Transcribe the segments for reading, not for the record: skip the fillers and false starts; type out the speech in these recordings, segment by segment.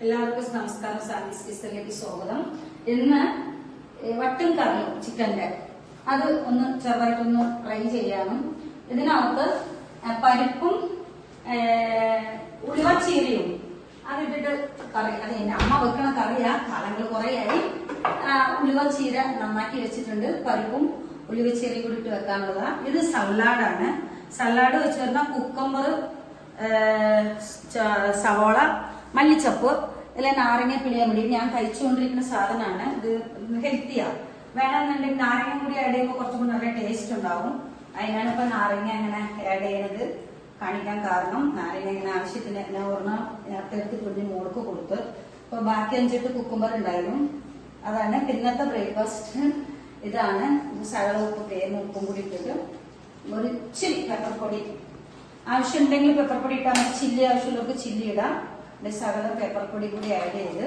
എല്ലാവർക്കും നമസ്കാരം. സാൻഡീസ് കിച്ചണിലേക്ക് സ്വാഗതം. ഇന്ന് വട്ടും കറിയും ചിക്കന്റെ അത് ഒന്ന് ചെറുതായിട്ടൊന്ന് ഫ്രൈ ചെയ്യാനും ഇതിനകത്ത് പരിപ്പും ഉലുവച്ചീരയും അതിട്ടിട്ട് കറി. അത് എന്റെ അമ്മ വെക്കണ കറിയാ, കാലങ്ങൾ കുറേയായി. ഉലുവച്ചീര നന്നാക്കി വെച്ചിട്ടുണ്ട്, പരിപ്പും ഉലുവച്ചീരയും കൂടി ഇട്ട് വെക്കാനുള്ളതാ. ഇത് സലാഡാണ്. സലാഡ് വെച്ച് പറഞ്ഞാൽ കുക്കമ്പർ, സവോള, മല്ലിച്ചപ്പ്, അല്ലെ നാരങ്ങ പിളിയാൻ വേണ്ടി ഞാൻ കഴിച്ചുകൊണ്ടിരിക്കുന്ന സാധനമാണ്. ഇത് ഹെൽത്തിയാ. വേണമെന്നുണ്ടെങ്കിൽ നാരങ്ങ കൂടി ആഡ് ചെയ്യുമ്പോൾ കുറച്ചും കൂടി നല്ല ടേസ്റ്റ് ഉണ്ടാവും. അതിനാണ് ഇപ്പൊ നാരങ്ങ അങ്ങനെ ആഡ് ചെയ്യണത് കാണിക്കാൻ കാരണം. നാരങ്ങ ഇങ്ങനെ ആവശ്യത്തിന് ഒരെണ്ണം നേരത്തെ എടുത്ത് കുഞ്ഞ് മോൾക്ക് കൊടുത്ത്. ഇപ്പൊ ബാക്കി 5-8 കുക്കുംബർ ഉണ്ടായിരുന്നു. അതാണ് പിന്നത്തെ ബ്രേക്ക്ഫാസ്റ്റ്. ഇതാണ് സകല ഉപ്പ്, തേനും ഉപ്പും കൂടി ഇട്ടിട്ട് ഒരു ഇച്ചിരി പെപ്പർ പൊടി ആവശ്യമുണ്ടെങ്കിൽ പെപ്പർ പൊടി ഇട്ടാൽ മതി. ചില്ലി ആവശ്യമുള്ളവർക്ക് ചില്ലി ഇടാം. സകലം പേപ്പർ പൊടി കൂടി ആഡ് ചെയ്ത്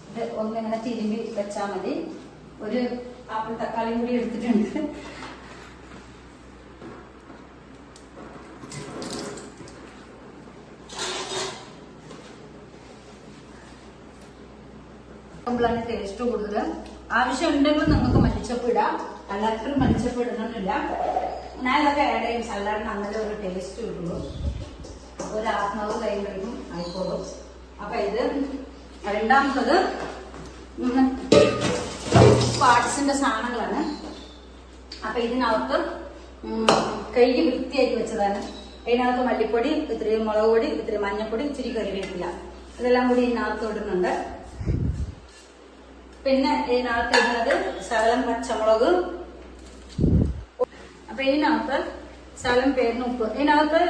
ഇത് ഒന്നിങ്ങനെ തിരുമ്പി വെച്ചാൽ മതി. ഒരു ആപ്പിൾ തക്കാളിയും കൂടി എടുത്തിട്ടുണ്ട്. ാണ് ടേസ്റ്റ് കൂടുതൽ. ആവശ്യമുണ്ടെങ്കിൽ നിങ്ങൾക്ക് മല്ലിച്ചപ്പ് ഇടാം, അല്ലാത്തൊരു മല്ലിച്ചപ്പ് ഇടണമെന്നില്ല. ഞാൻ ഇതൊക്കെ ആഡ് ചെയ്യും. സലാഡിന് അങ്ങനെ ഒരു ടേസ്റ്റ് കിട്ടുള്ളൂ. ഒരു ഹാഫ് കഴിയുമ്പോഴേക്കും ആയിക്കോളും. അപ്പൊ ഇത് രണ്ടാമത്തത് പാർട്സിന്റെ സാധനങ്ങളാണ്. അപ്പൊ ഇതിനകത്ത് കഴുകി വൃത്തിയാക്കി വെച്ചതാണ്. അതിനകത്ത് മല്ലിപ്പൊടി, ഇത്തിരി മുളക് പൊടി, ഇത്തിരി മഞ്ഞപ്പൊടി, ഇച്ചിരി കറിവേപ്പില, ഇതെല്ലാം കൂടി ഇതിനകത്ത് ഇടുന്നുണ്ട്. പിന്നെ ഇതിനകത്ത് ഇടുന്നത് ശകലം പച്ചമുളക്. അപ്പൊ ഇതിനകത്ത് ശകലം പേരിന് ഉപ്പ്. ഇതിനകത്ത്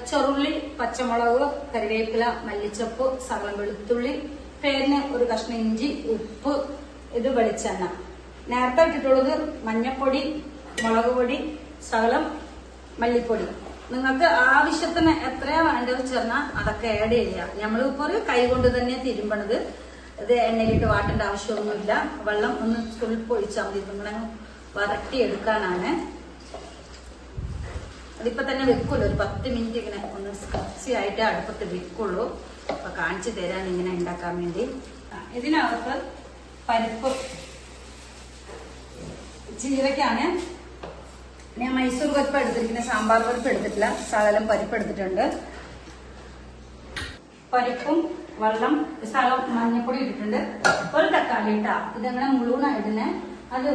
ചെറുള്ളി, പച്ചമുളക്, കറിവേപ്പില, മല്ലിച്ചപ്പ്, ശകലം വെളുത്തുള്ളി, പേരിന് ഒരു കഷ്ണം ഇഞ്ചി, ഉപ്പ്, ഇത് വെളിച്ചെണ്ണ. നേരത്തെ ഇട്ടിട്ടുള്ളത് മഞ്ഞപ്പൊടി, മുളക് പൊടി, ശകലം മല്ലിപ്പൊടി. നിങ്ങൾക്ക് ആവശ്യത്തിന് എത്രയാ വേണ്ടത് വെച്ചാൽ അതൊക്കെ ആഡ് ചെയ്യുക. നമ്മളിപ്പോ ഒരു കൈ കൊണ്ട് തന്നെ തിരുമ്പണത്. ഇത് എണ്ണയിലിട്ട് വാട്ടേണ്ട ആവശ്യമൊന്നുമില്ല. വെള്ളം ഒന്ന് തുളിപ്പ് ഒഴിച്ചാൽ മതി. നിങ്ങളെ വരട്ടി എടുക്കാനാണ്. അതിപ്പോ തന്നെ വെക്കുള്ളൂ. ഒരു 10 മിനിറ്റ് ഇങ്ങനെ ഒന്ന് സ്കച്ചിയായിട്ട് അടുപ്പത്ത് വെക്കുള്ളൂ. അപ്പൊ കാണിച്ചു തരാൻ ഇങ്ങനെ ഉണ്ടാക്കാൻ വേണ്ടി. ഇതിനകത്ത് പരിപ്പ് ജീരക്കാണ്. ഞാൻ മൈസൂർ പരിപ്പ് എടുത്തിരിക്കുന്നത്, സാമ്പാർ പരിപ്പ് എടുത്തിട്ടില്ല. ശകലം പരിപ്പ് എടുത്തിട്ടുണ്ട്. പരിപ്പും വെള്ളം, ശകലം മഞ്ഞപ്പൊടി ഇട്ടിട്ടുണ്ട്. ഒരു തക്കാളി ഇട്ടാ ഇതങ്ങനെ മുഴുവനായിട്ടിനെ അത്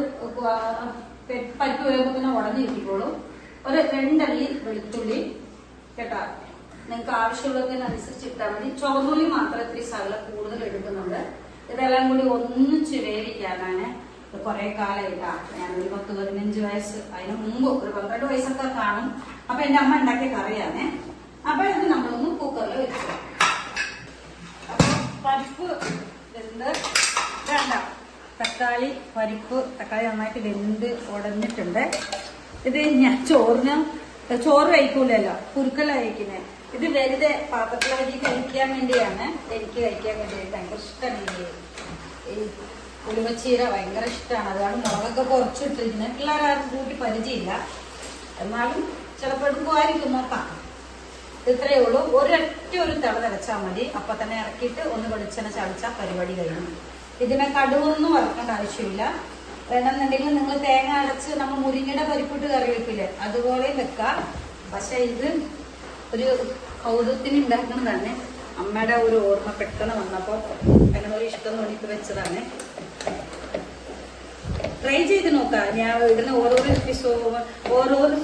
പരിപ്പ് വേകുമ്പോൾ തന്നെ ഉടഞ്ഞു കിട്ടിക്കോളൂ. ഒരു 2 അല്ലി വെളുത്തുള്ളി കേട്ടാ. നിങ്ങൾക്ക് ആവശ്യമുള്ളതിനനുസരിച്ച് ഇട്ടാൽ മതി. ചുവന്നുള്ളി മാത്രം ഇത്തിരി ശകലം കൂടുതൽ എടുക്കുന്നുണ്ട്. ഇതെല്ലാം കൂടി ഒന്നിച്ച് വേവിക്കാനാണ്. കുറെ കാലമായിട്ടാ. ഞാനൊരു 10-15 വയസ്സ്, അതിന് മുമ്പ് ഒരു 12 വയസ്സൊക്കെ കാണും. അപ്പൊ എന്റെ അമ്മ ഉണ്ടാക്കിയ കറിയാണേ. അപ്പൊ ഇത് നമ്മളൊന്ന് കുക്കറിൽ വെച്ചു. പരിപ്പ് വെന്ത് വേണ്ട. തക്കാളി നന്നായിട്ട് വെന്ത് ഉടഞ്ഞിട്ടുണ്ട്. ഇത് ഞാൻ ചോറ് കഴിക്കൂലല്ലോ, കുറുക്കല കഴിക്കുന്നത്. ഇത് വെറുതെ പാത്രത്തിലരി കഴിക്കാൻ വേണ്ടിയാണ്. എനിക്ക് കഴിക്കാൻ വേണ്ടി ഭയങ്കര ഇഷ്ടമാണ്. ഈ ഉലുവച്ചീര ഭയങ്കര ഇഷ്ടമാണ്. അതാണ് മുളകൊക്കെ കുറച്ചിട്ടിരുന്ന്. പിള്ളേരാരും കൂട്ടി പരിചയമില്ല. എന്നാലും ചിലപ്പോൾ എടുക്കുമായിരിക്കും, നോക്കാം. ഇത്രയേ ഉള്ളൂ. ഒരൊറ്റ ഒരു തിള തിളച്ചാൽ മതി. അപ്പൊ തന്നെ ഇറക്കിയിട്ട് ഒന്ന് വെളിച്ചെണ്ണ ചതച്ചാൽ പരിപാടി കഴിഞ്ഞു. ഇതിനെ കടുവൊന്നും വറക്കേണ്ട ആവശ്യമില്ല. വേണമെന്നുണ്ടെങ്കിൽ നിങ്ങൾ തേങ്ങ അടച്ച് നമ്മൾ മുരിങ്ങയുടെ പരിപ്പിട്ട് കറി വെക്കില്ലേ, അതുപോലെ വെക്കാം. പക്ഷെ ഇത് ഒരു കൗതുകത്തിന് ഉണ്ടാക്കുന്നതാണ്. അമ്മയുടെ ഒരു ഓർമ്മ പെട്ടെന്ന് വന്നപ്പോൾ അങ്ങനെ ഒരു ഇഷ്ടം തോന്നിട്ട് വെച്ചതാണ്. ട്രൈ ചെയ്ത് നോക്കാം. ഞാൻ ഇടുന്ന ഓരോരോ എപ്പിസോഡ്, ഓരോരോ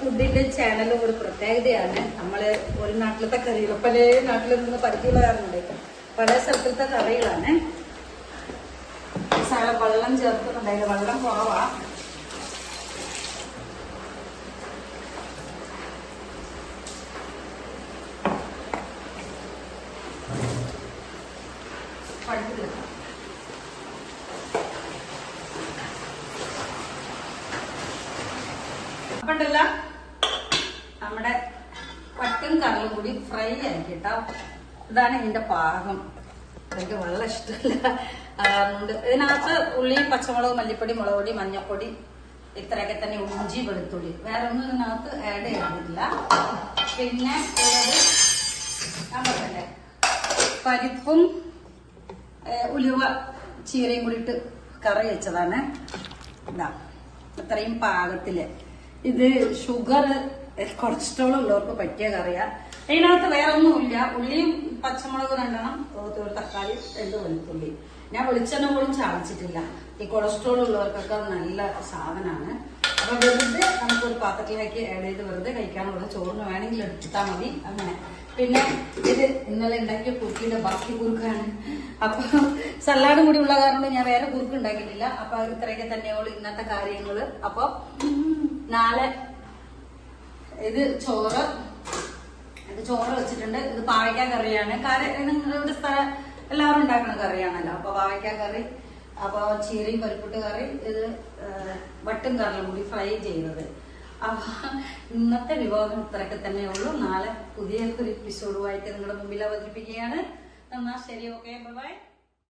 ഫുഡിന്റെ ചാനലും ഒരു പ്രത്യേകതയാണ്. നമ്മള് ഒരു നാട്ടിലത്തെ കറികൾ പല നാട്ടിൽ നിന്ന് പരിചയമുണ്ട്. പല സ്ഥലത്തിലത്തെ കറികളാണ്. വെള്ളം ചേർക്കുന്നുണ്ടായില്ല, വെള്ളം കുറവാ. അപ്പണ്ടല്ല നമ്മുടെ വട്ടും കറിയും കൂടി ഫ്രൈ ആക്കിട്ടോ. ഇതാണ് ഇതിന്റെ പാകം. എനിക്ക് വെള്ളം ഇഷ്ടമല്ല. ഇതിനകത്ത് ഉള്ളി, പച്ചമുളക്, മല്ലിപ്പൊടി, മുളക് പൊടി, മഞ്ഞപ്പൊടി, ഇത്രയൊക്കെ തന്നെ. ഇഞ്ചി, വെളുത്തുള്ളി, വേറെ ഒന്നും ഇതിനകത്ത് ആഡ് ചെയ്തിട്ടില്ല. പിന്നെ ഉള്ളത് പരിപ്പും ഉലുവ ചീരയും കൂടിയിട്ട് കറി വെച്ചതാണ്. ഇതാ അത്രയും പാകത്തില്. ഇത് ഷുഗർ കൊളസ്ട്രോൾ ഉള്ളവർക്ക് പറ്റിയ കറിയാ. അതിനകത്ത് വേറെ ഒന്നുമില്ല. ഉള്ളിയും പച്ചമുളക് 2 ഒരു തക്കാളി 2 വെളുത്തുള്ളി. ഞാൻ വെളിച്ചെണ്ണ പോലും ചാടിച്ചിട്ടില്ല. ഈ കൊളസ്ട്രോൾ ഉള്ളവർക്കൊക്കെ നല്ല സാധനമാണ്. അപ്പൊ വെറുതെ നമുക്കൊരു പാത്രത്തിലേക്ക് ആഡ് ചെയ്ത് വെറുതെ കഴിക്കാനുള്ള ചോറിന് വേണമെങ്കിൽ എടുത്താൽ മതി. അങ്ങനെ പിന്നെ ഇത് ഇന്നലെ ഉണ്ടാക്കിയ കുറുക്കിന്റെ ബാക്കി കുറുക്കാണ്. അപ്പൊ സലാഡും കൂടി ഉള്ള കാരണം ഞാൻ വേറെ കുറുക്ക് ഉണ്ടാക്കിയിട്ടില്ല. അപ്പൊ ഇത്രയൊക്കെ തന്നെയുള്ളൂ ഇന്നത്തെ കാര്യങ്ങള്. അപ്പൊ നാളെ ഇത് ചോറ് വെച്ചിട്ടുണ്ട്. ഇത് പാവയ്ക്ക കറിയാണ്. നിങ്ങളുടെ സ്ഥലം എല്ലാവരും ഉണ്ടാക്കുന്ന കറിയാണല്ലോ. അപ്പൊ പാവയ്ക്ക കറി, അപ്പൊ ചീരയും പരിപ്പിട്ട് കറി, ഇത് വട്ടും കറിയും കൂടി ഫ്രൈ ചെയ്തത്. അപ്പൊ ഇന്നത്തെ വിഭവം ഇത്രയൊക്കെ തന്നെയുള്ളൂ. നാളെ പുതിയ ഒരു എപ്പിസോഡുമായിട്ട് നിങ്ങളുടെ മുമ്പിൽ അവതരിപ്പിക്കുകയാണ്. എന്നാ ശരി, ഓക്കെ, ബൈ.